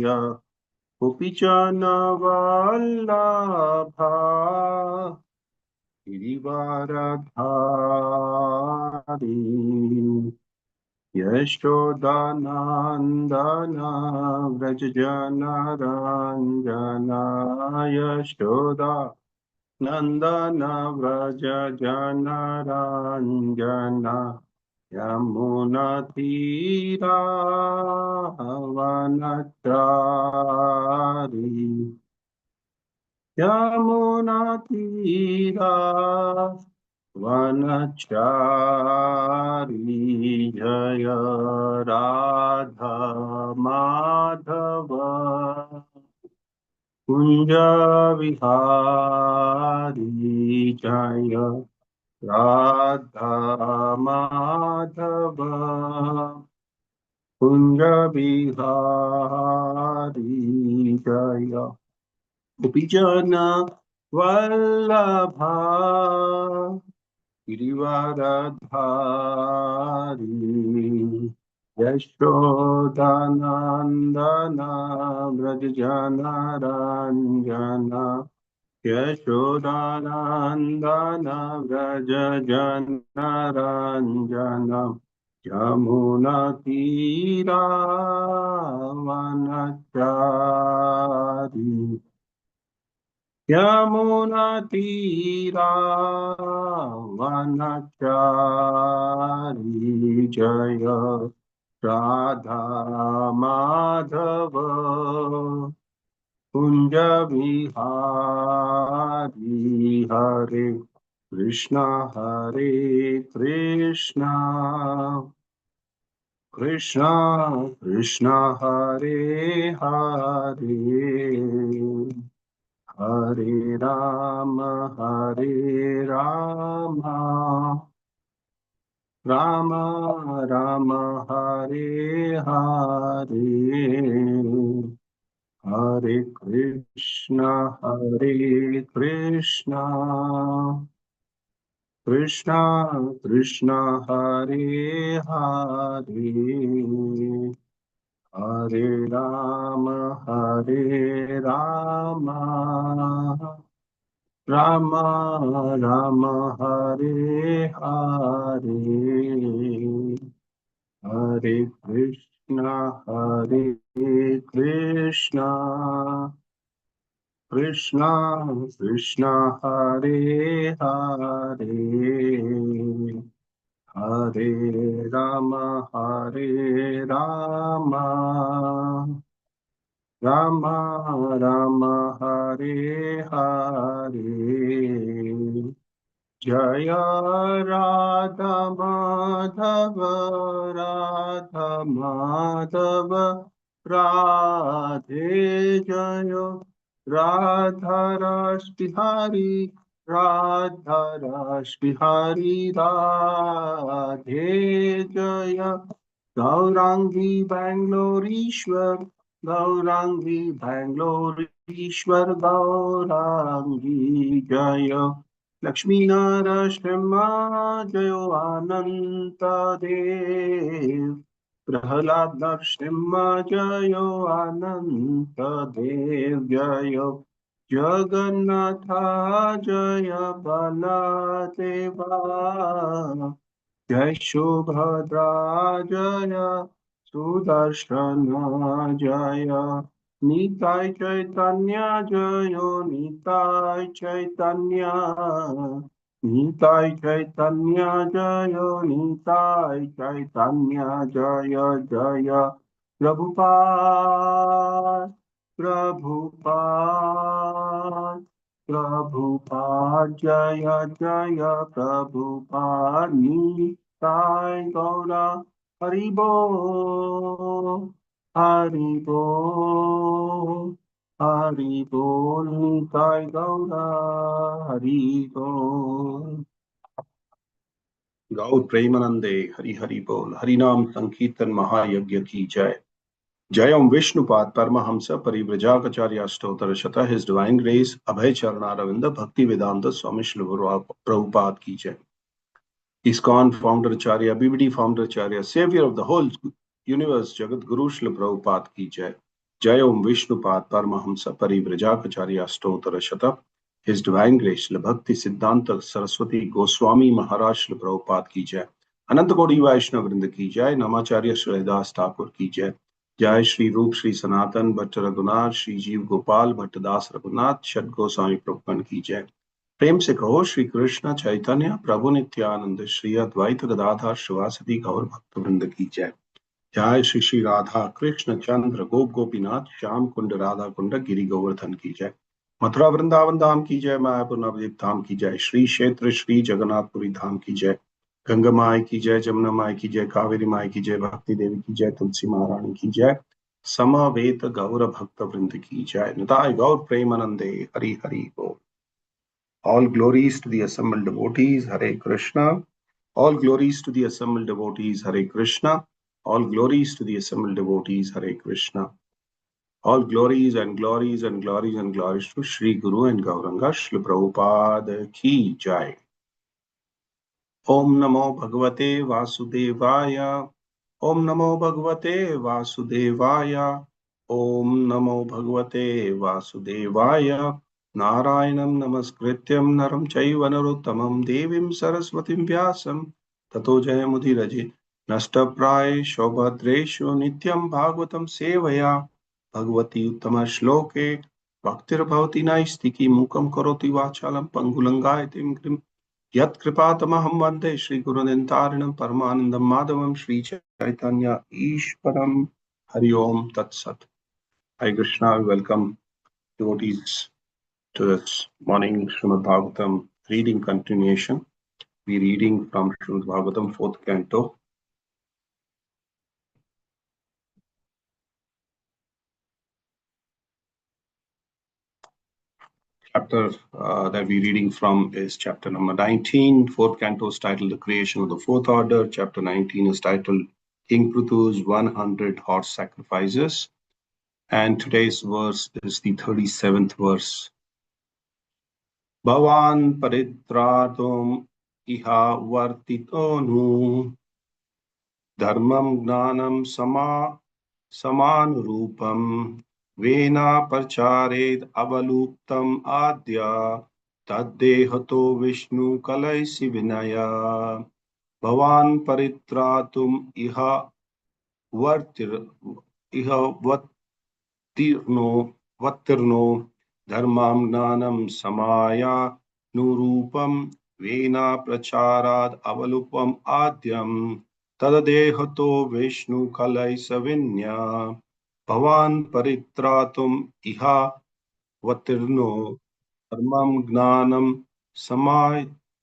गोपी जन वल्लभा गिरिवरधारी यशोदानंदन व्रज जनरंजन यशोदा नंदन व्रज जनरंजन यमुनातीरावनचारी यमुनातीरा वनचारी जय राधा माधव कुंज विहारी जय राधा माधव कुंज विहारी जय गोपीजन वल्लभा गिरिवरधारी यशोदानंदन व्रज जनरंजन यशोदानंदन व्रज जनरंजन यमुनातीरावनचारी यमुनातीरावनचारी जय राधा माधव कुंज विहारी हरे कृष्णा कृष्णा कृष्णा हरे हरे हरे राम राम राम हरे हरे हरे कृष्णा कृष्णा कृष्णा हरे हरे हरे राम राम राम हरे हरे हरे कृष्णा कृष्णा कृष्णा हरे हरे हरे राम राम राम हरे हरे जय राधा माधव राधे जय राधा रस बिहारी राधे जय गौरांगी बैंगलोरीश्वर गौरांगी जय लक्ष्मी नरसिम्हा जयो अनंत देव प्रहलाद नरसिम्हा जयो अनंत देव जय जगन्नाथ जय बलदेवा जय सुभद्रा जय सुदर्शन जय निताय चैतन्य जयो निताय चैतन्य जयो निताय चैतन्य जय जय प्रभुपाद जय जय प्रभुपाद निताय गौरा हरि बोल निताय गौरा हरि बोल। गौ प्रेमानंदे हरि हरि बोल। हरि नाम संकीर्तन महायज्ञ की जय। जयम विष्णुपाद परमहंस परिव्रजाचार्य स्तोत्र शतः हिज डिवाइन ग्रेस अभय चरणारविंद भक्ति वेदांत स्वामी श्री प्रभुपाद की जय। ISKCON founder Acharya, BBD founder Acharya, savior of the whole universe, Jagat Guru Srila Prabhupada ki jai. Jai Om Vishnupad Paramahamsa Parivrajakacarya Stotra Shata. His Divine Grace Srila Bhakti Siddhanta Saraswati Goswami Maharaj Srila Prabhupada की जय, अनंत कोटि वैष्णव वृंद की जय, नमाचार्य श्रीदास ठाकुर की जय, जय श्री रूप श्री सनातन भट्ट रघुनाथ, श्री जीव गोपाल भट्टदास रघुनाथ, षट गोस्वामी प्रभुपाद की जय। प्रेम से कहो श्री कृष्ण चैतन्य प्रभु नित्यानंद, श्री अद्वैत गदाधर शिवासदि गौर भक्त वृंद की जय। जय श्री श्री राधा कृष्ण चंद्र गोप गोपीनाथ, श्याम कुंड राधा कुंड गिरि गोवर्धन की जय। मथुरा वृंदावन धाम की जय, मायापुर नवदीप धाम की जय, श्री क्षेत्र श्री जगन्नाथपुरी धाम की जय, गंगा माई की जय, जमुना माई की जय, कावेरी माई की जय, भक्ति देवी की जय, तुलसी महारानी की जय, समवेत गौर भक्त वृंद की जय। निताय गौर प्रेमानंदे हरि हरि बोल। All glories to the assembled devotees, Hare Krishna. All glories to the assembled devotees, Hare Krishna. All glories to the assembled devotees, Hare Krishna. All glories and glories and glories and glories to Sri Guru and Gauranga Srila Prabhupada ki jai. Om Namo Bhagavate Vasudevaya. Om Namo Bhagavate Vasudevaya. Om Namo Bhagavate Vasudevaya. Narayanam Namaskrityam Naram Chaiva Narottamam Devim Saraswatim Vyasam Tato Jayamudiraje Nastapray Shobhadreshu Nityam Bhagavatam Sevaya Bhagavati Uttama Shloke Bhaktir Bhavati Naistiki Mukam Karoti Vachalam Pangulangayatim Grim Yat Kripatamaham Vande Shri Gurunentarinam Paramanandam Madhavam Shri Chaitanya Ishwaram Hari Om Tat Sat. Hare Krishna, welcome devotees to this morning Srimad Bhagavatam reading continuation. We reading from Srimad Bhagavatam 4th canto. Chapter that we're reading from is chapter number 19. 4th canto is titled The Creation of the Fourth Order. Chapter 19 is titled King Prithu's 100 Horse Sacrifices. And today's verse is the 37th verse. Bhavan paritratum iha vartito nu dharmam gnanam samanurupam vena parchared avaluptam adya taddehato vishnu kalaisi vinaya. Bhavan paritratum iha vattirno dharmam gnanam samaya nurupam vena pracharad avalupam adyam tadadehato vishnu kalai savinya. Bhavan paritratum iha vattirno dharmam gnanam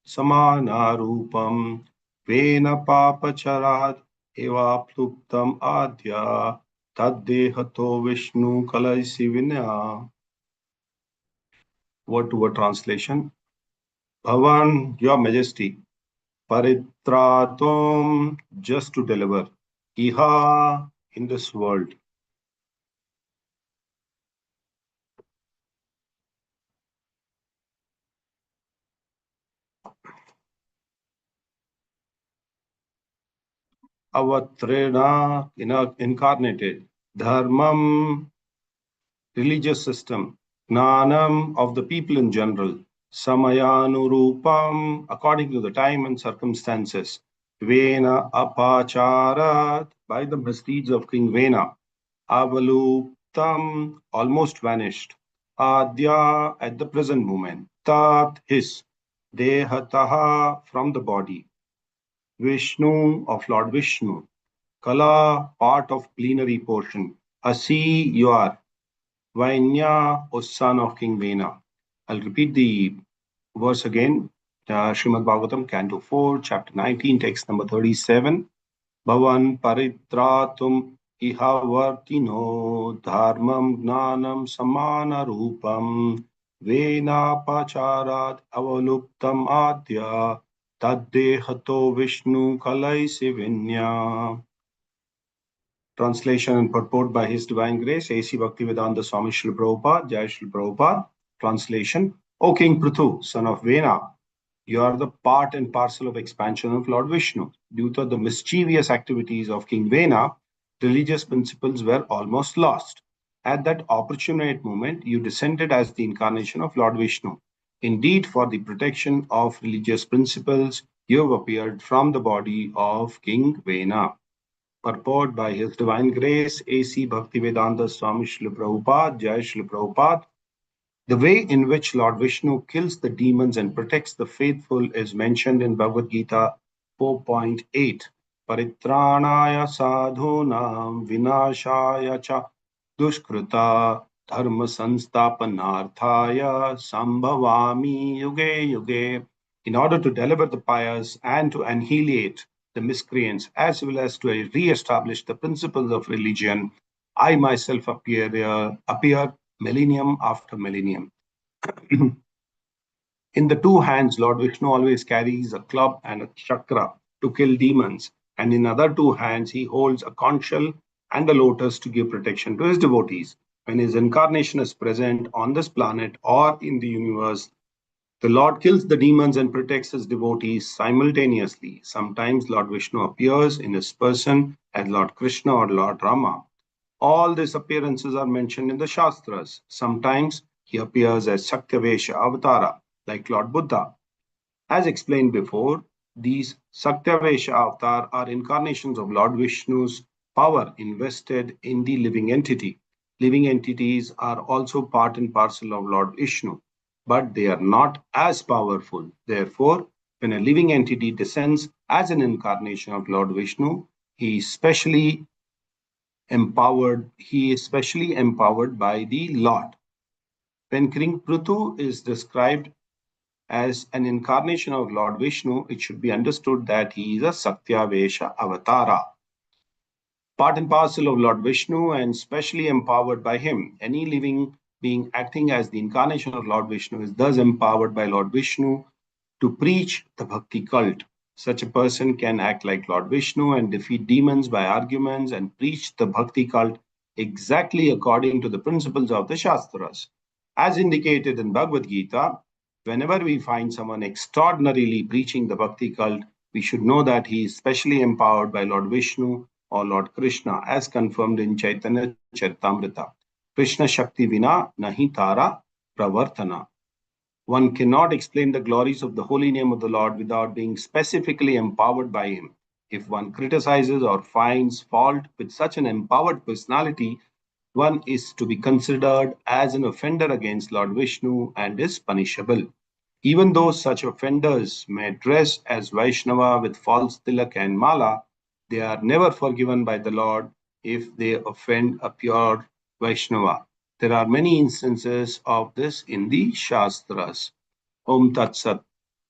samanarupam vena papacharat evapluptam adya taddehato vishnu kalaisi vinaya. Word to word translation. Bhavan, your majesty, paritratum, just to deliver, iha, in this world, avatrena, incarnated, dharmam, religious system, gnanam, of the people in general, samayanurupam, according to the time and circumstances, vena apacharat, by the misdeeds of King Vena, avaluptam, almost vanished, adya, at the present moment, tat, his, dehataha, from the body, Vishnu, of Lord Vishnu, kala, part of plenary portion, asi, you are, Vainya, O son of King Vena. I'll repeat the verse again. Srimad Bhagavatam, Canto 4, Chapter 19, text number 37. Bhavan paritratum iha vartino dharmam gnanam samana rupam vena pacharat avaluptam adya taddehato vishnu kalai sivinya. Translation and purport by His Divine Grace, A.C. Bhaktivedanta Swami Srila Prabhupada, Jai Srila Prabhupada. Translation. O King Prithu, son of Vena, you are the part and parcel of expansion of Lord Vishnu. Due to the mischievous activities of King Vena, religious principles were almost lost. At that opportune moment, you descended as the incarnation of Lord Vishnu. Indeed, for the protection of religious principles, you have appeared from the body of King Vena. Purport by His Divine Grace, A.C. Bhaktivedanta Swami Srila Prabhupada, Jai Srila Prabhupada. The way in which Lord Vishnu kills the demons and protects the faithful is mentioned in Bhagavad Gita 4.8. Paritranaya sadhunam vinashaya cha dushkrita dharma sanstapanarthaya sambhavami yuge yuge. In order to deliver the pious and to annihilate the miscreants, as well as to re-establish the principles of religion, I myself appear millennium after millennium. In the two hands, Lord Vishnu always carries a club and a chakra to kill demons, and in other two hands, he holds a conch shell and a lotus to give protection to his devotees. When his incarnation is present on this planet or in the universe, the Lord kills the demons and protects his devotees simultaneously. Sometimes Lord Vishnu appears in his person as Lord Krishna or Lord Rama. All these appearances are mentioned in the Shastras. Sometimes he appears as Satyavesha Avatara, like Lord Buddha. As explained before, these Satyavesha Avatar are incarnations of Lord Vishnu's power invested in the living entity. Living entities are also part and parcel of Lord Vishnu, but they are not as powerful. Therefore, when a living entity descends as an incarnation of Lord Vishnu, he is specially empowered by the Lord. When King Prithu is described as an incarnation of Lord Vishnu, it should be understood that he is a Satyavesha Avatara, part and parcel of Lord Vishnu and specially empowered by him. Any living being acting as the incarnation of Lord Vishnu is thus empowered by Lord Vishnu to preach the bhakti cult. Such a person can act like Lord Vishnu and defeat demons by arguments and preach the bhakti cult exactly according to the principles of the Shastras. As indicated in Bhagavad Gita, whenever we find someone extraordinarily preaching the bhakti cult, we should know that he is specially empowered by Lord Vishnu or Lord Krishna, as confirmed in Chaitanya Charitamrita. Krishna Shakti Vina Nahi Tara Pravartana. One cannot explain the glories of the holy name of the Lord without being specifically empowered by him. If one criticizes or finds fault with such an empowered personality, one is to be considered as an offender against Lord Vishnu and is punishable. Even though such offenders may dress as Vaishnava with false tilak and mala, they are never forgiven by the Lord if they offend a pure Vaishnava. There are many instances of this in the Shastras. Om Tat Sat.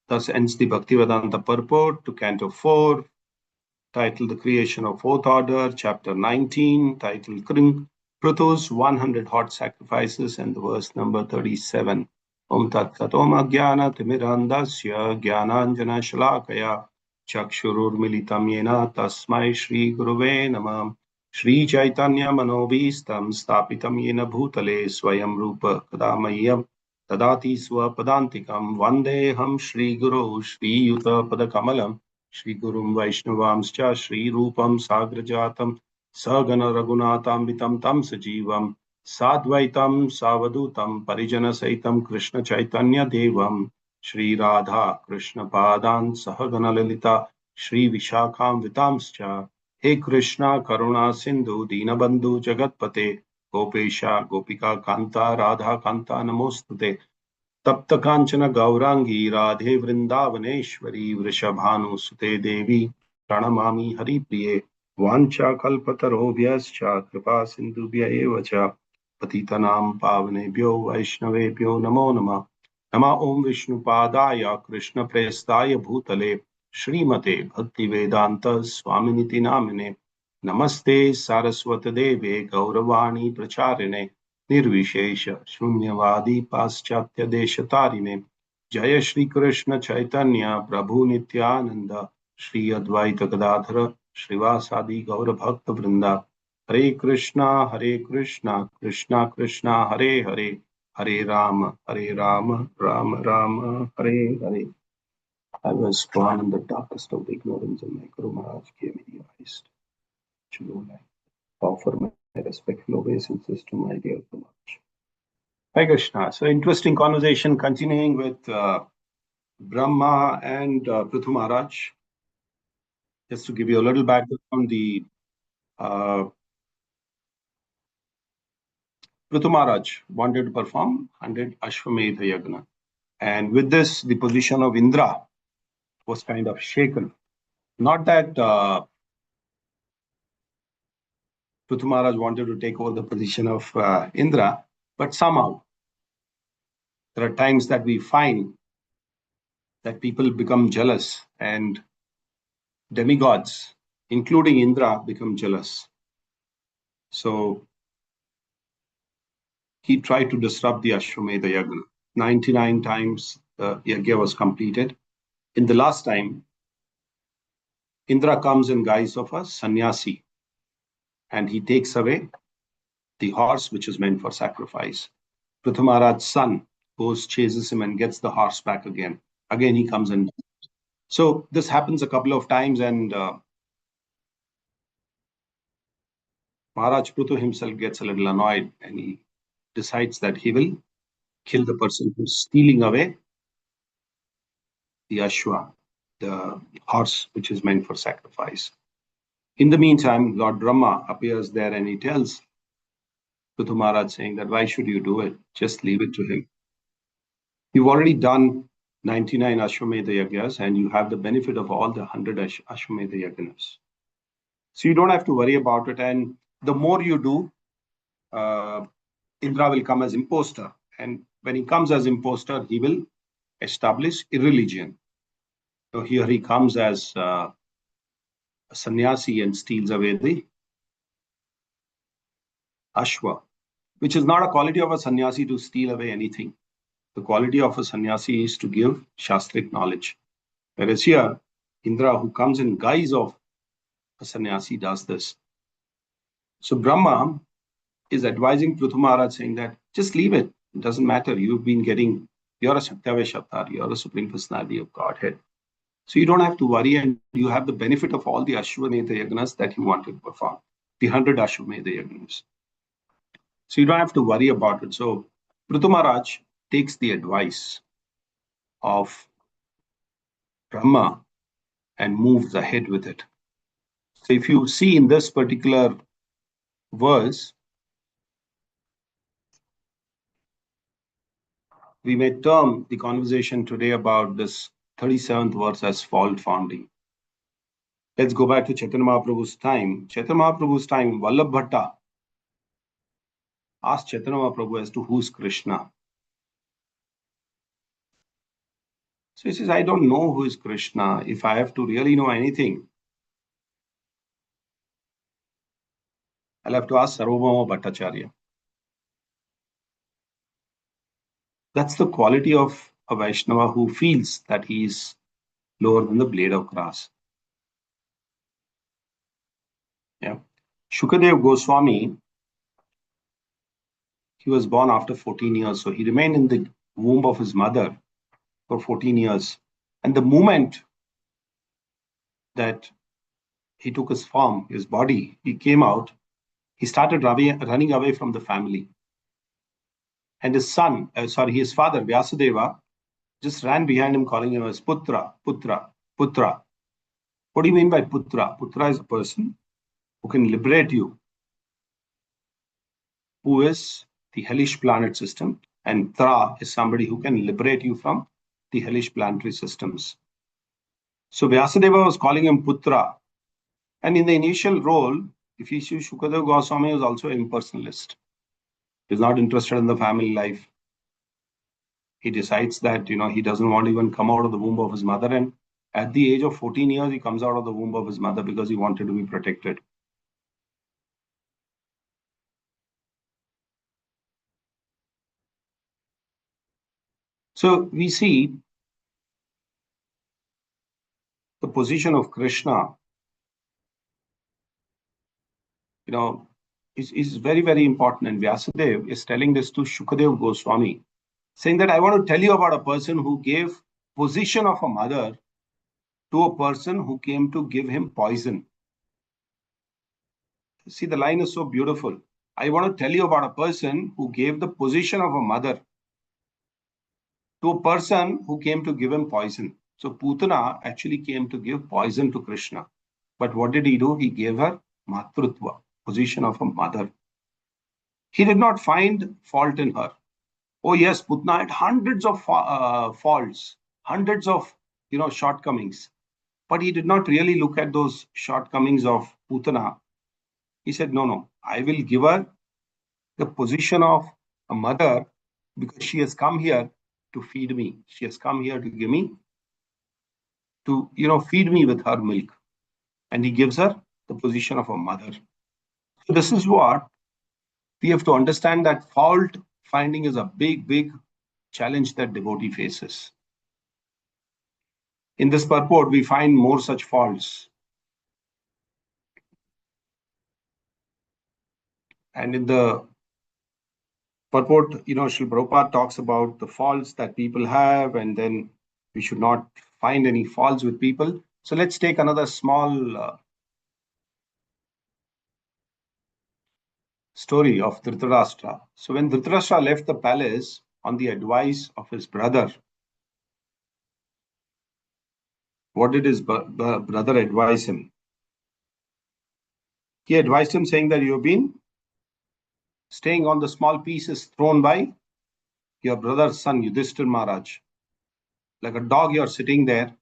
Thus ends the Bhaktivedanta purport to Canto 4, titled The Creation of Fourth Order, Chapter 19, titled Prithu's 100 Hot Sacrifices, and the verse number 37. Om Tat Sat Om Ajnana Timirandasya Jnananjana Shalakaya Chakshururmilitam Yena Tasmai Shri Guruve Namah. Shri Chaitanya Manobhistam Stapitam Yena Bhutale Swayam Rupa Kadamayam Tadati Swapadantikam Vandeham Shri Guru Shri Yuta Padakamalam Shri Gurum Vaishnavamscha Shri Rupam Sagrajatam Sagana Raghunatambitam Tam Sajivam Sadvaitam Savadutam Parijana Saitam Krishna Chaitanya Devam Shri Radha Krishna Padan Sahagana Lalita Shri Vishakham Vitamscha. He Krishna Karuna Sindhu Dinabandhu Jagatpate Gopesha Gopika Kanta Radha Kanta Namostute तप्त कांचन गौरांगी राधे वृंदावनेश्वरी वृषभानुसुते देवी प्रणमामि हरिप्रिये वाञ्छा कल्पतरोभ्यश्च कृपा सिन्धुभ्य एव च पतितनां पावनेभ्यो वैष्णवेभ्यो नमो नमः नमः ओम विष्णुपादाय कृष्णप्रेष्ठाय भूतले श्रीमते भक्तिवेदांत स्वामिनिति नामिने नमस्ते सारस्वत देवे गौरवाणी प्रचारिणे निर्विशेष शून्यवादी पाश्चात्य देशतारिणे जय श्री कृष्ण चैतन्य प्रभु नित्यानंद श्री अद्वैत गदाधर श्रीवासादि गौर भक्त वृंदा हरे Krishna Krishna Krishna Hare Hare Hare Ram Ram Ram Hare Hare. I was born in the darkest of ignorance and my Guru Maharaj gave me the eyes to know life. Offer my I respectful obeisance to my dear Kumaj. Hi Krishna. So interesting conversation continuing with Brahma and Prithu Maharaj. Just to give you a little background, the Prithu Maharaj wanted to perform 100 Ashwamedha Yagna. And with this, the position of Indra was kind of shaken. Not that Prithu Maharaj wanted to take over the position of Indra, but somehow there are times that we find that people become jealous and demigods, including Indra, become jealous. So he tried to disrupt the Ashwamedha Yagna. 99 times the yagya was completed. In the last time, Indra comes in guise of a sannyasi and he takes away the horse which is meant for sacrifice. Prithu Maharaj's son goes, chases him and gets the horse back again. Again, he comes in. So this happens a couple of times and Maharaj Prithu himself gets a little annoyed and he decides that he will kill the person who's stealing away the Ashwa, the horse which is meant for sacrifice. In the meantime, Lord Brahma appears there and he tells Prithu Maharaj saying that why should you do it? Just leave it to him. You've already done 99 Ashwamedha Yagyas and you have the benefit of all the 100 Ashwamedha Yagnas. So you don't have to worry about it. And the more you do, Indra will come as imposter. And when he comes as imposter, he will establish irreligion. So here he comes as a sannyasi and steals away the Ashwa, which is not a quality of a sannyasi to steal away anything. The quality of a sannyasi is to give shastric knowledge. Whereas here, Indra, who comes in guise of a sannyasi, does this. So Brahma is advising Prithu Maharaj saying that just leave it. It doesn't matter. You've been getting, you're a Satyavash Avatar, you're a Supreme Personality of Godhead. So you don't have to worry and you have the benefit of all the Ashwamedha Yagnas that you want to perform, the 100 Ashwamedha Yagnas. So you don't have to worry about it. So Prithu Maharaj takes the advice of Brahma and moves ahead with it. So if you see in this particular verse, we may term the conversation today about this 37th verse as fault finding. Let's go back to Chaitanya Mahaprabhu's time. Chaitanya Mahaprabhu's time, Vallabh Bhatta asked Chaitanya Mahaprabhu as to who's Krishna. So he says, I don't know who is Krishna. If I have to really know anything, I'll have to ask Sarvabhauma Bhattacharya. That's the quality of a Vaishnava who feels that he is lower than the blade of grass. Yeah. Shukadev Goswami, he was born after 14 years. So he remained in the womb of his mother for 14 years. And the moment that he took his form, his body, he came out, he started running away from the family. And his son, his father, Vyasadeva, just ran behind him calling him as Putra, Putra, Putra. What do you mean by Putra? Putra is a person who can liberate you, who is the hellish planet system, and Tra is somebody who can liberate you from the hellish planetary systems. So Vyasadeva was calling him Putra. And in the initial role, if you see, Shukadev Goswami was also an impersonalist. He's not interested in the family life. He decides that, he doesn't want to even come out of the womb of his mother. And at the age of 14 years, he comes out of the womb of his mother because he wanted to be protected. So we see the position of Krishna, is very, very important. And Vyasadeva is telling this to Shukadev Goswami, saying that I want to tell you about a person who gave position of a mother to a person who came to give him poison. See, the line is so beautiful. I want to tell you about a person who gave the position of a mother to a person who came to give him poison. So Putana actually came to give poison to Krishna. But what did he do? He gave her matrutva, position of a mother. He did not find fault in her. Oh yes, Putna had hundreds of faults, hundreds of shortcomings. But he did not really look at those shortcomings of Putana. He said, no, no, I will give her the position of a mother because she has come here to feed me. She has come here to give me, to feed me with her milk. And he gives her the position of a mother. So this is what we have to understand, that fault finding is a big, big challenge that devotee faces. In this purport, we find more such faults. And in the purport, Srila Prabhupada talks about the faults that people have, and then we should not find any faults with people. So let's take another small story of Dhritarashtra. So when Dhritarashtra left the palace on the advice of his brother, what did his brother advise him? He advised him saying that you have been staying on the small pieces thrown by your brother's son, Yudhishthir Maharaj. Like a dog, you're sitting there.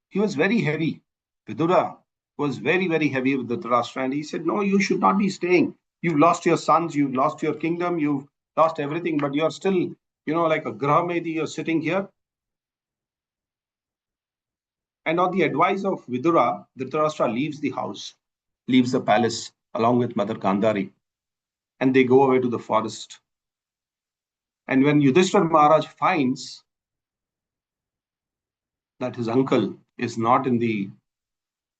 He was very heavy. Vidura was very, very heavy with Dhritarashtra. And he said, no, you should not be staying. You've lost your sons, you've lost your kingdom, you've lost everything, but you're still, like a Grahamedi, you're sitting here. And on the advice of Vidura, Dhritarashtra leaves the house, leaves the palace along with Mother Gandhari, and they go away to the forest. And when Yudhishthira Maharaj finds that his uncle is not in the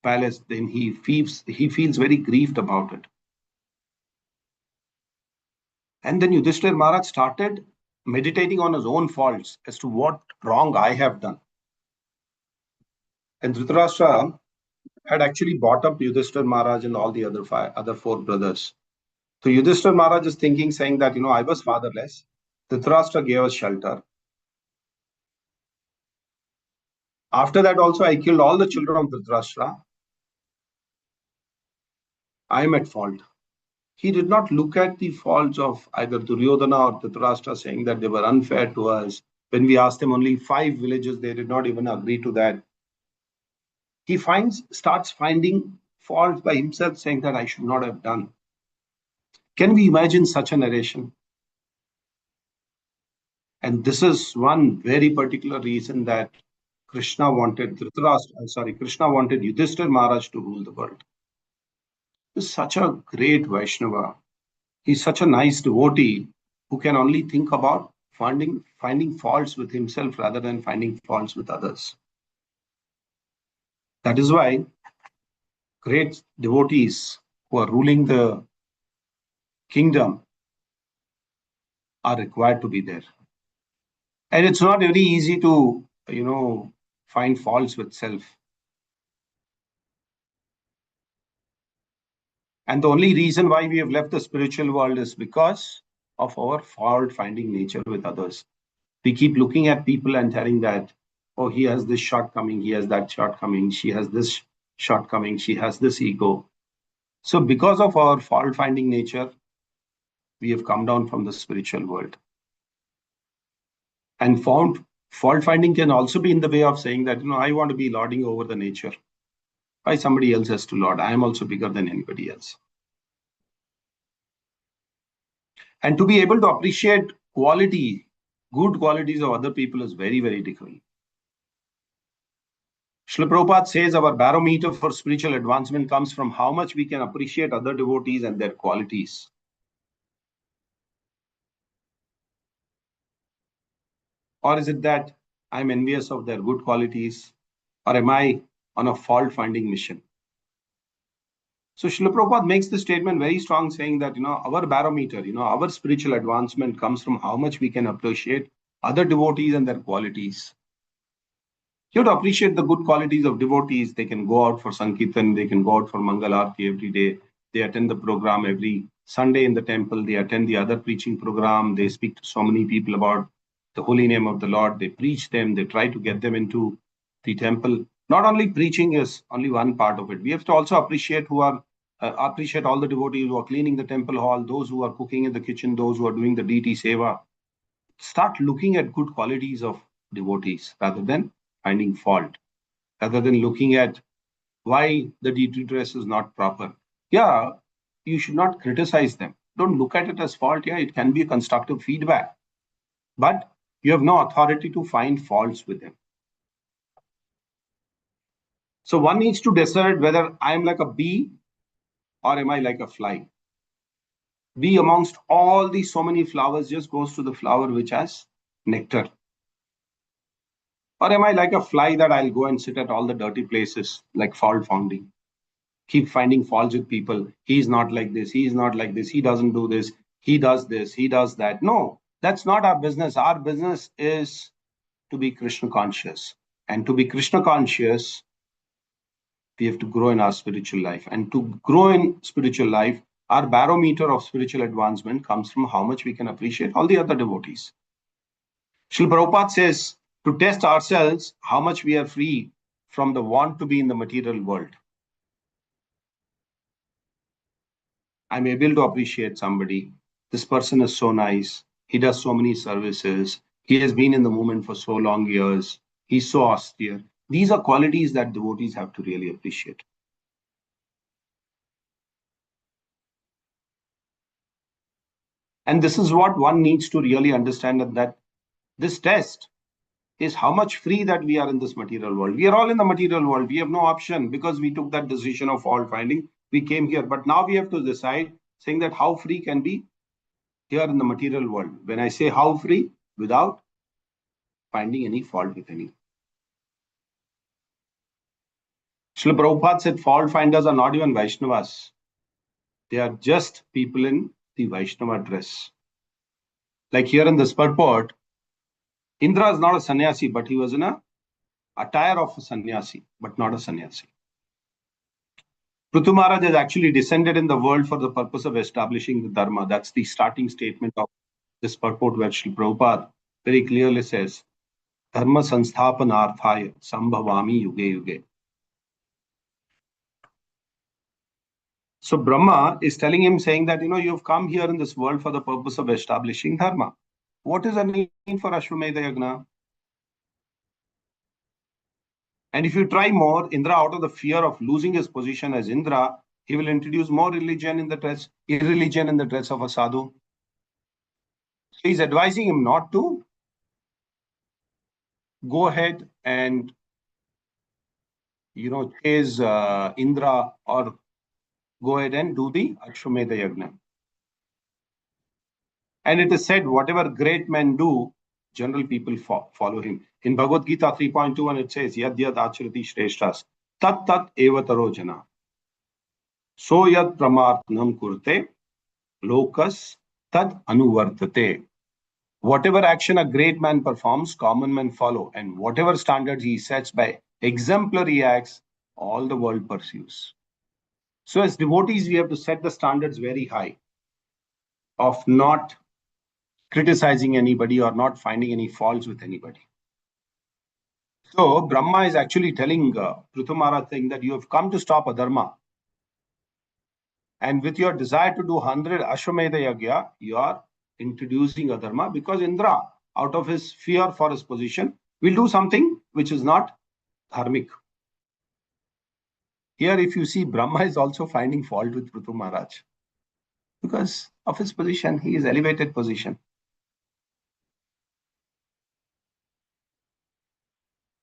palace, then he feels very grieved about it. And then Yudhishthira Maharaj started meditating on his own faults as to what wrong I have done. And Dhritarashtra had actually brought up Yudhishthira Maharaj and all the other four brothers. So Yudhishthira Maharaj is thinking, saying that, I was fatherless. Dhritarashtra gave us shelter. After that also, I killed all the children of Dhritarashtra. I am at fault. He did not look at the faults of either Duryodhana or Dhritarashtra, saying that they were unfair to us. When we asked them only 5 villages, they did not even agree to that. He starts finding faults by himself, saying that I should not have done. Can we imagine such a narration? And this is one very particular reason that Krishna wanted Yudhishthira Maharaj to rule the world. He's such a great Vaishnava. He's such a nice devotee who can only think about finding faults with himself rather than finding faults with others. That is why great devotees who are ruling the kingdom are required to be there. And it's not very easy to, find faults with self. And the only reason why we have left the spiritual world is because of our fault-finding nature with others. We keep looking at people and telling that, oh, he has this shortcoming, he has that shortcoming, she has this shortcoming, she has this ego. So because of our fault-finding nature, we have come down from the spiritual world. And fault-finding can also be in the way of saying that, I want to be lording over the nature. Why somebody else has to lord? I am also bigger than anybody else. And to be able to appreciate good qualities of other people is very, very difficult. Srila Prabhupada says our barometer for spiritual advancement comes from how much we can appreciate other devotees and their qualities. Or is it that I'm envious of their good qualities? Or am I on a fault-finding mission? So Srila Prabhupada makes the statement very strong, saying that, our barometer, our spiritual advancement comes from how much we can appreciate other devotees and their qualities. You have to appreciate the good qualities of devotees. They can go out for Sankirtan, they can go out for Mangal Aarti every day. They attend the program every Sunday in the temple. They attend the other preaching program. They speak to so many people about the holy name of the Lord. They preach them. They try to get them into the temple. Not only preaching is only one part of it. We have to also appreciate appreciate all the devotees who are cleaning the temple hall, those who are cooking in the kitchen, those who are doing the deity seva. Start looking at good qualities of devotees rather than finding fault, rather than looking at why the deity dress is not proper. Yeah, you should not criticize them. Don't look at it as fault. Yeah, it can be a constructive feedback, but you have no authority to find faults with them. So one needs to decide whether I am like a bee or am I like a fly. Bee amongst all these so many flowers just goes to the flower which has nectar. Or am I like a fly that I'll go and sit at all the dirty places like fault finding? Keep finding faults with people. He's not like this. He's not like this. He doesn't do this. He does this. He does that. No, that's not our business. Our business is to be Krishna conscious. And to be Krishna conscious, we have to grow in our spiritual life. And to grow in spiritual life, our barometer of spiritual advancement comes from how much we can appreciate all the other devotees. Srila Prabhupada says to test ourselves how much we are free from the want to be in the material world. I'm able to appreciate somebody. This person is so nice. He does so many services. He has been in the movement for so long years. He's so austere. These are qualities that devotees have to really appreciate. And this is what one needs to really understand, that this test is how much free that we are in this material world. We are all in the material world. We have no option because we took that decision of fault finding. We came here, but now we have to decide, saying that how free can be here in the material world. When I say how free, without finding any fault with any. Srila Prabhupada said fault finders are not even Vaishnavas. They are just people in the Vaishnava dress. Like here in this purport, Indra is not a sannyasi, but he was in a attire of a sannyasi, but not a sannyasi. Prithu Maharaj has actually descended in the world for the purpose of establishing the Dharma. That's the starting statement of this purport, where Srila Prabhupada very clearly says, Dharma sansthapanarthaya sambhavami yuge yuge. So Brahma is telling him, saying that, you've come here in this world for the purpose of establishing Dharma. What is the need for Ashwamedha Yagna? And if you try more, Indra, out of the fear of losing his position as Indra, he will introduce more irreligion in the dress of a sadhu. So he's advising him not to go ahead and, chase Indra or go ahead and do the Ashwamedha Yagna. And it is said, whatever great men do, general people follow him. In Bhagavad Gita 3.21, it says, Yad yad acharati shreshtas, tat tat evataro jana. So yad pramarthanam kurte, lokas tad anuvartate. Whatever action a great man performs, common men follow. And whatever standards he sets by exemplary acts, all the world pursues. So as devotees, we have to set the standards very high of not criticizing anybody or not finding any faults with anybody. So Brahma is actually telling Prithu Maharaj saying that you have come to stop adharma. And with your desire to do 100 Ashwamedha Yagya, you are introducing adharma, because Indra, out of his fear for his position, will do something which is not dharmic. Here, if you see, Brahma is also finding fault with Prithu Maharaj. Because of his position, he is elevated position.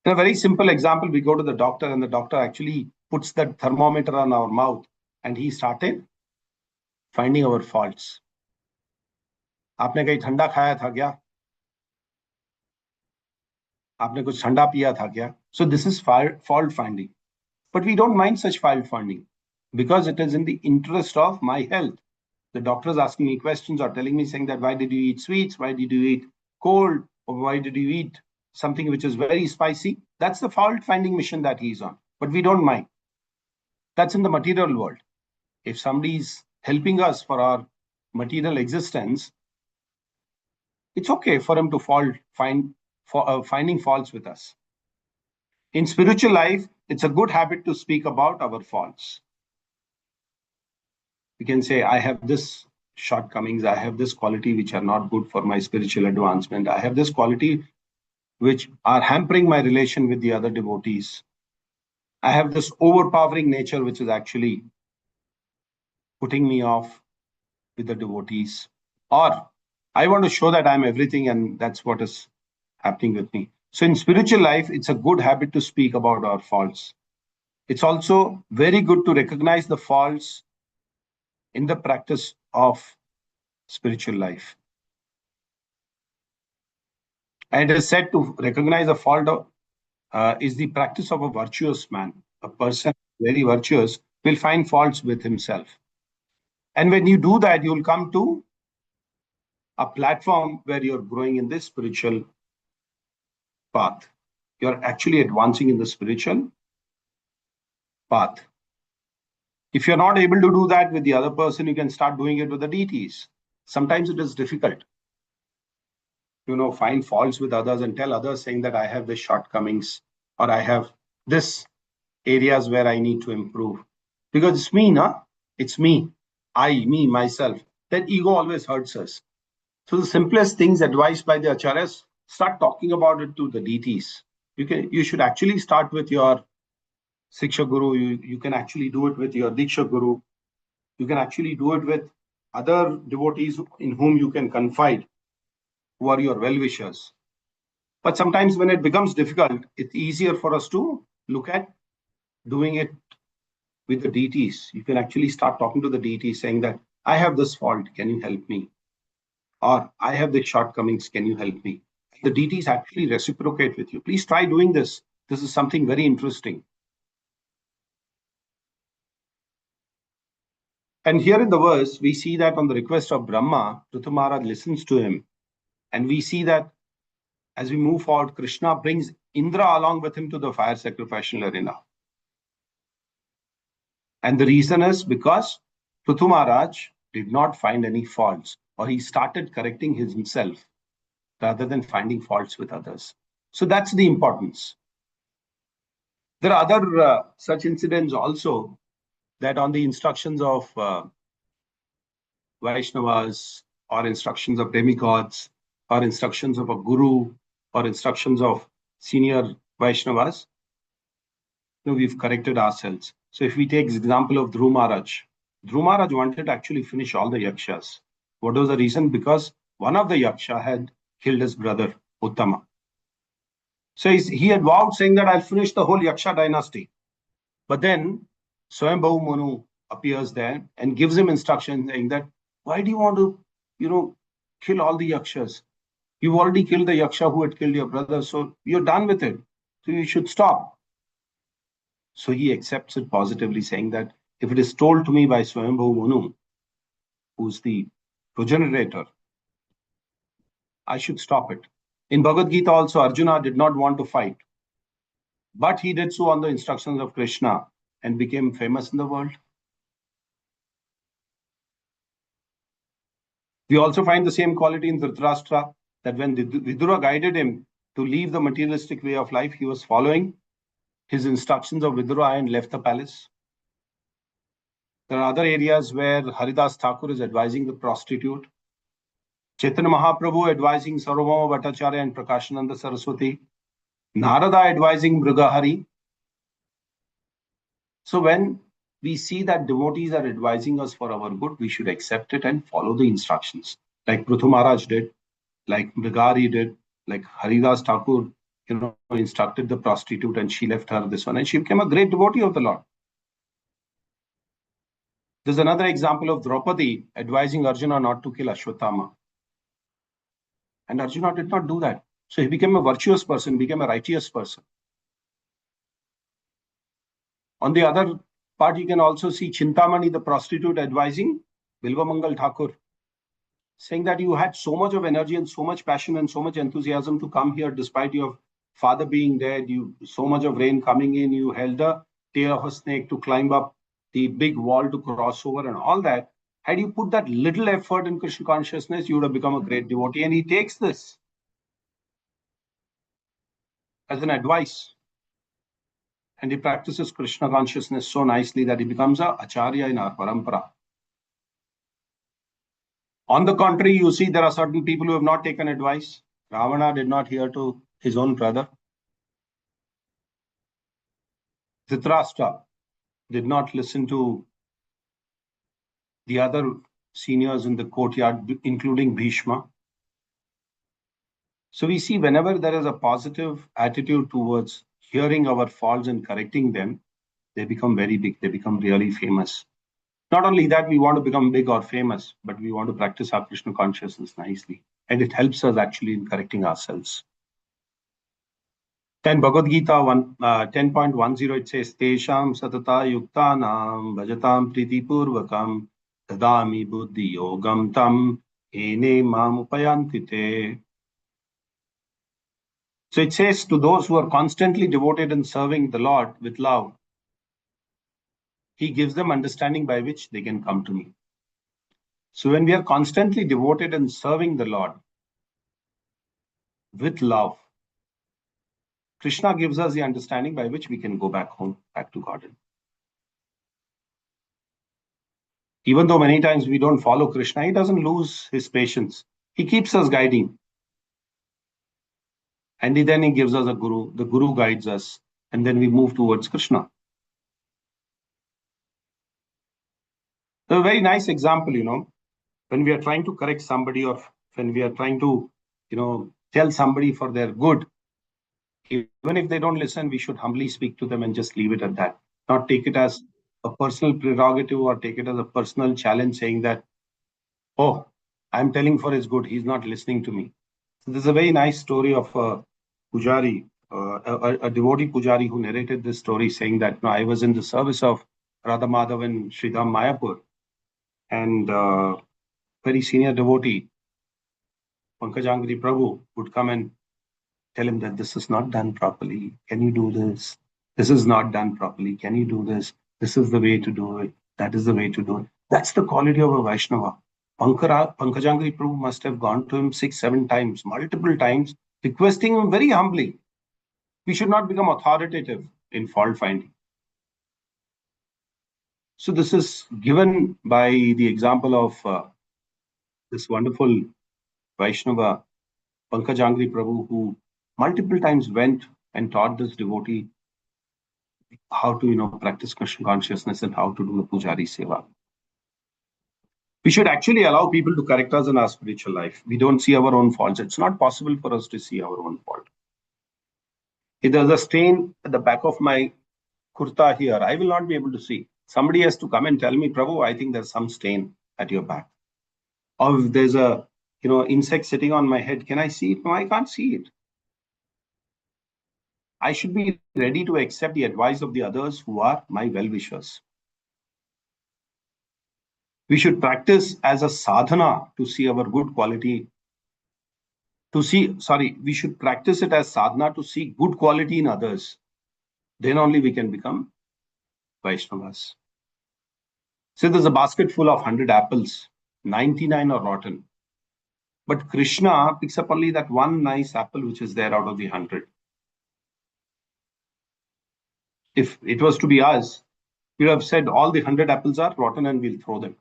In a very simple example, we go to the doctor and the doctor actually puts that thermometer on our mouth and he started finding our faults. आपने कहीं ठंडा खाया था क्या? आपने कुछ ठंडा पिया था क्या? So this is fault finding. But we don't mind such fault finding because it is in the interest of my health. The doctor is asking me questions or telling me, saying that why did you eat sweets? Why did you eat cold? Or why did you eat something which is very spicy? That's the fault finding mission that he's on. But we don't mind. That's in the material world. If somebody is helping us for our material existence, it's okay for him to finding faults with us. In spiritual life, it's a good habit to speak about our faults. We can say, I have this shortcomings, I have this quality which are not good for my spiritual advancement. I have this quality which are hampering my relation with the other devotees. I have this overpowering nature which is actually putting me off with the devotees. Or I want to show that I'm everything and that's what is happening with me. So in spiritual life, it's a good habit to speak about our faults. It's also very good to recognize the faults in the practice of spiritual life. And it is said to recognize a fault is the practice of a virtuous man. A person very virtuous will find faults with himself. And when you do that, you'll come to a platform where you're growing in this spiritual path. You're actually advancing in the spiritual path. If you're not able to do that with the other person, you can start doing it with the deities. Sometimes it is difficult, find faults with others and tell others saying that I have this shortcomings or I have this areas where I need to improve. Because it's me, it's me, me, myself. That ego always hurts us. So the simplest things advised by the acharyas, start talking about it to the deities. You should actually start with your Siksha Guru. You can actually do it with your Diksha Guru. You can actually do it with other devotees in whom you can confide, who are your well-wishers. But sometimes when it becomes difficult, it's easier for us to look at doing it with the deities. You can actually start talking to the deities saying that, I have this fault, can you help me? Or I have the shortcomings, can you help me? The deities actually reciprocate with you. Please try doing this. This is something very interesting. And here in the verse, we see that on the request of Brahma, Prithu Maharaj listens to him. And we see that as we move forward, Krishna brings Indra along with him to the fire sacrificial arena. And the reason is because Prithu Maharaj did not find any faults, or he started correcting himself rather than finding faults with others. So that's the importance. There are other such incidents also, that on the instructions of Vaishnavas, or instructions of demigods, or instructions of a guru, or instructions of senior Vaishnavas, we've corrected ourselves. So if we take the example of Dhruv Maharaj wanted to actually finish all the yakshas. What was the reason? Because one of the yaksha had killed his brother, Uttama. So he had vowed saying that I'll finish the whole yaksha dynasty. But then Swayambhavu Manu appears there and gives him instructions saying that, why do you want to, kill all the yakshas? You've already killed the yaksha who had killed your brother, so you're done with it. So you should stop. So he accepts it positively, saying that if it is told to me by Swayambhavu Manu, who's the progenitor, I should stop it. In Bhagavad Gita also, Arjuna did not want to fight, but he did so on the instructions of Krishna and became famous in the world. We also find the same quality in Dhritarashtra, that when Vidura guided him to leave the materialistic way of life, he was following his instructions of Vidura and left the palace. There are other areas where Haridas Thakur is advising the prostitute, Chaitanya Mahaprabhu advising Sarvabhauma Bhattacharya and Prakashananda Saraswati, Narada advising Mrigahari. So when we see that devotees are advising us for our good, we should accept it and follow the instructions. Like Prithu Maharaj did, like Mrigahari did, like Haridas Thakur, instructed the prostitute and she left her this one and she became a great devotee of the Lord. There's another example of Draupadi advising Arjuna not to kill Ashwatthama. And Arjuna did not do that. So he became a virtuous person, became a righteous person. On the other part, you can also see Chintamani, the prostitute, advising Bilvamangal Thakur, saying that you had so much of energy and so much passion and so much enthusiasm to come here despite your father being dead, so much of rain coming in, you held the tail of a snake to climb up the big wall to cross over and all that, had you put that little effort in Krishna consciousness, you would have become a great devotee. And he takes this as an advice. And he practices Krishna consciousness so nicely that he becomes a acharya in our parampara. On the contrary, you see there are certain people who have not taken advice. Ravana did not hear to his own brother. Dhritarashtra did not listen to the other seniors in the courtyard, including Bhishma. So we see whenever there is a positive attitude towards hearing our faults and correcting them, they become very big. They become really famous. Not only that, we want to become big or famous, but we want to practice our Krishna consciousness nicely. And it helps us actually in correcting ourselves. Then Bhagavad Gita 10.10, it says, Tesham satata yuktanam bhajatam priti purvakam tadami buddhi yogam tam ene mam upayantite. So it says to those who are constantly devoted in serving the Lord with love, he gives them understanding by which they can come to me. So when we are constantly devoted in serving the Lord with love, Krishna gives us the understanding by which we can go back home, back to God. Even though many times we don't follow Krishna, he doesn't lose his patience. He keeps us guiding. And then he gives us a guru. The guru guides us. And then we move towards Krishna. So a very nice example, when we are trying to correct somebody or when we are trying to, tell somebody for their good, even if they don't listen, we should humbly speak to them and just leave it at that. Not take it as a personal prerogative or take it as a personal challenge saying that, oh, I'm telling for his good, he's not listening to me. So there's a very nice story of a pujari, a devotee pujari who narrated this story saying that I was in the service of Radha Madhav in Sridham Mayapur, and very senior devotee, Pankajangri Prabhu, would come and tell him that this is not done properly. Can you do this? This is not done properly. Can you do this? This is the way to do it. That is the way to do it. That's the quality of a Vaishnava. Pankajangri Prabhu must have gone to him 6-7 times, multiple times, requesting him very humbly. We should not become authoritative in fault finding. So this is given by the example of this wonderful Vaishnava, Pankajangri Prabhu, who multiple times went and taught this devotee how to practice Krishna consciousness and how to do the pujari seva. We should actually allow people to correct us in our spiritual life. We don't see our own faults. It's not possible for us to see our own fault. If there's a stain at the back of my kurta here, I will not be able to see. Somebody has to come and tell me, Prabhu, I think there's some stain at your back. Or if there's a insect sitting on my head, can I see it? No, I can't see it. I should be ready to accept the advice of the others who are my well-wishers. We should practice as a sadhana to see our good quality. We should practice it as sadhana to see good quality in others. Then only we can become Vaishnavas. So there's a basket full of 100 apples, 99 are rotten. But Krishna picks up only that one nice apple which is there out of the 100. If it was to be us, we would have said all the 100 apples are rotten and we'll throw them.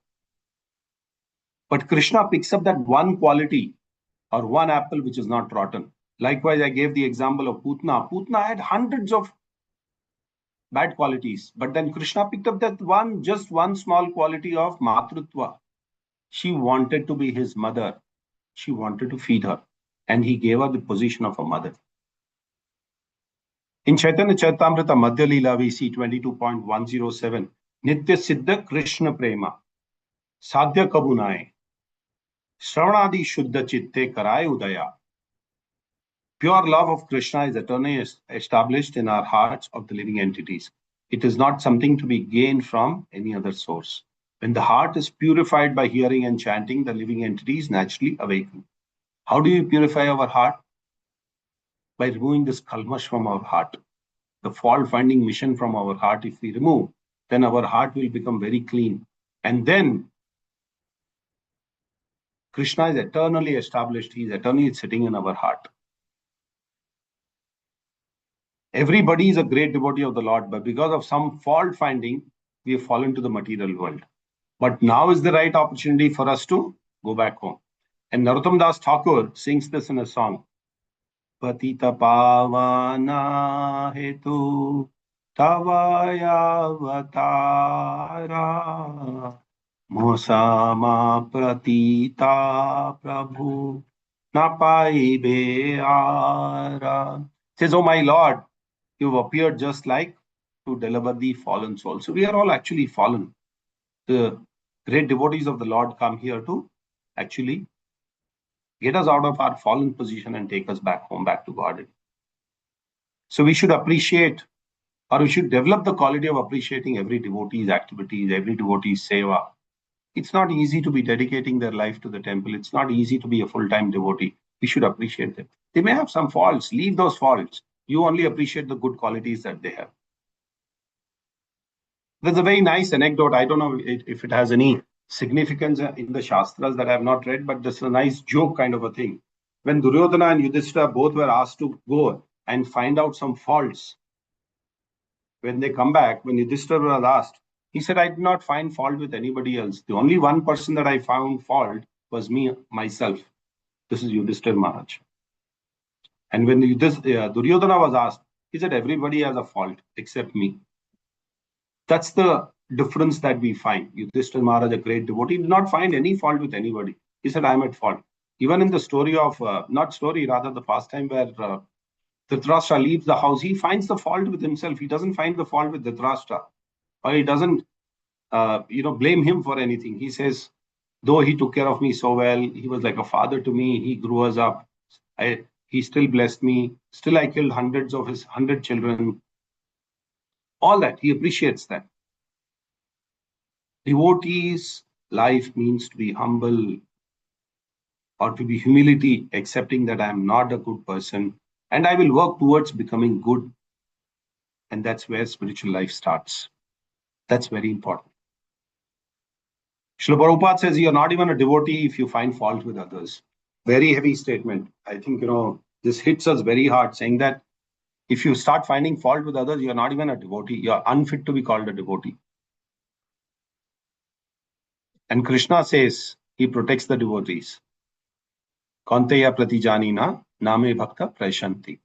But Krishna picks up that one quality or one apple which is not rotten. Likewise, I gave the example of Putna. Putna had hundreds of bad qualities, but then Krishna picked up that just one small quality of Matrutva. She wanted to be his mother. She wanted to feed her, and he gave her the position of a mother. In Chaitanya Charitamrita Madhya Leela, we see 22.107, Nitya Siddha Krishna Prema, Sadhya Kabunaye, Shravanadi Shuddha Chitte Karaye Udaya. Pure love of Krishna is eternally established in our hearts of the living entities. It is not something to be gained from any other source. When the heart is purified by hearing and chanting, the living entities naturally awaken. How do you purify our heart? By removing this kalmash from our heart. The fault-finding mission from our heart, if we remove, then our heart will become very clean. And then Krishna is eternally established. He is eternally sitting in our heart. Everybody is a great devotee of the Lord, but because of some fault finding, we have fallen to the material world. But now is the right opportunity for us to go back home. And Narottam Das Thakur sings this in a song. Patita pavana hetu tavaya avatara mosama pratita prabhu napai beara. Says, oh my Lord, you've appeared just like to deliver the fallen soul. So we are all actually fallen. The great devotees of the Lord come here to actually get us out of our fallen position and take us back home, back to God. So we should appreciate, or we should develop the quality of appreciating every devotee's activities, every devotee's seva. It's not easy to be dedicating their life to the temple. It's not easy to be a full-time devotee. We should appreciate them. They may have some faults. Leave those faults. You only appreciate the good qualities that they have. There's a very nice anecdote. I don't know if it has any significance in the Shastras that I have not read, but this is a nice joke kind of a thing. When Duryodhana and Yudhishthira both were asked to go and find out some faults, when they come back, when Yudhishthira was asked, he said, I did not find fault with anybody else. The only one person that I found fault was me, myself. This is Yudhishthira Maharaj. And when Duryodhana was asked, he said, everybody has a fault except me. That's the difference that we find. Yudhishthira Maharaj, a great devotee, did not find any fault with anybody. He said, I'm at fault. Even in the story of, rather the pastime where Dhritarashtra leaves the house, he finds the fault with himself. He doesn't find the fault with Dhritarashtra. Or he doesn't, blame him for anything. He says, though he took care of me so well, he was like a father to me, he grew us up, he still blessed me, still I killed hundred children. All that, he appreciates that. Devotee's life means to be humble, or to be humility, accepting that I am not a good person and I will work towards becoming good. And that's where spiritual life starts. That's very important. Srila Prabhupada says you're not even a devotee if you find fault with others. Very heavy statement. I think, this hits us very hard, saying that if you start finding fault with others, you're not even a devotee. You're unfit to be called a devotee. And Krishna says he protects the devotees. Kaunteya pratijanina name bhakta prayashanti.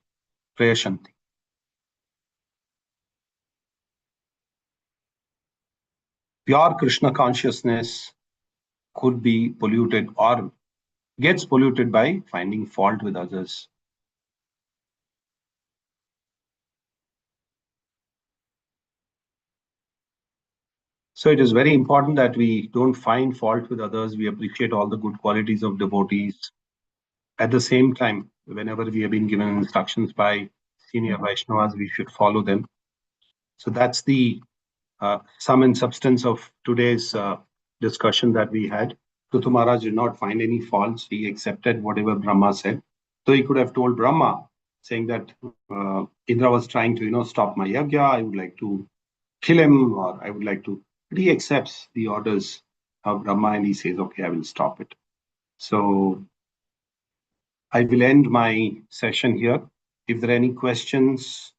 Pure Krishna consciousness could be polluted or gets polluted by finding fault with others. So it is very important that we don't find fault with others. We appreciate all the good qualities of devotees. At the same time, whenever we have been given instructions by senior Vaishnavas, we should follow them. So that's the sum and substance of today's discussion that we had. Prithu Maharaj did not find any faults. He accepted whatever Brahma said. So he could have told Brahma, saying that Indra was trying to, stop my yajna. I would like to kill him, or I would like to. But he accepts the orders of Brahma and he says, okay, I will stop it. So I will end my session here. If there are any questions,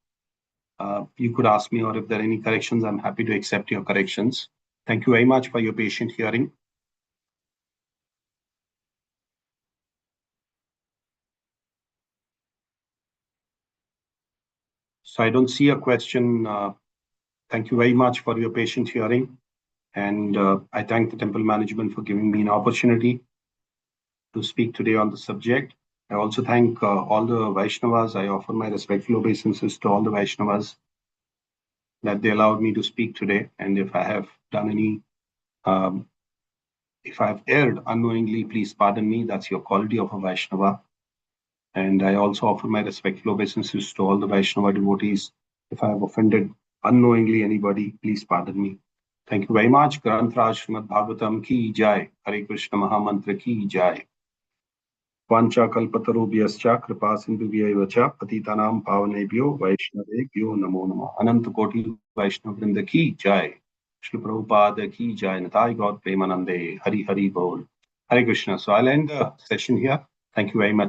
you could ask me, or if there are any corrections, I'm happy to accept your corrections. Thank you very much for your patient hearing. So I don't see a question. Thank you very much for your patient hearing. And I thank the temple management for giving me an opportunity to speak today on the subject. I also thank all the Vaishnavas. I offer my respectful obeisances to all the Vaishnavas that they allowed me to speak today. And if I have done any, if I have erred unknowingly, please pardon me. That's your quality of a Vaishnava. And I also offer my respectful obeisances to all the Vaishnava devotees. If I have offended unknowingly anybody, please pardon me. Thank you very much. Granth Raj Srimad Bhagavatam ki jai. Hare Krishna Mahamantra ki jai. Vancha kalpatarubhyascha kripa sindhubhyaiva cha patitanam pavanebhyo vaishnavebhyo namo namo. Ananta Koti Vaishnava Vrinda ki jai. Shri Prabhupada ki jai. Nitai Gaur Premanande. Hari Hari Bol. Hare Krishna. So I'll end the session here. Thank you very much.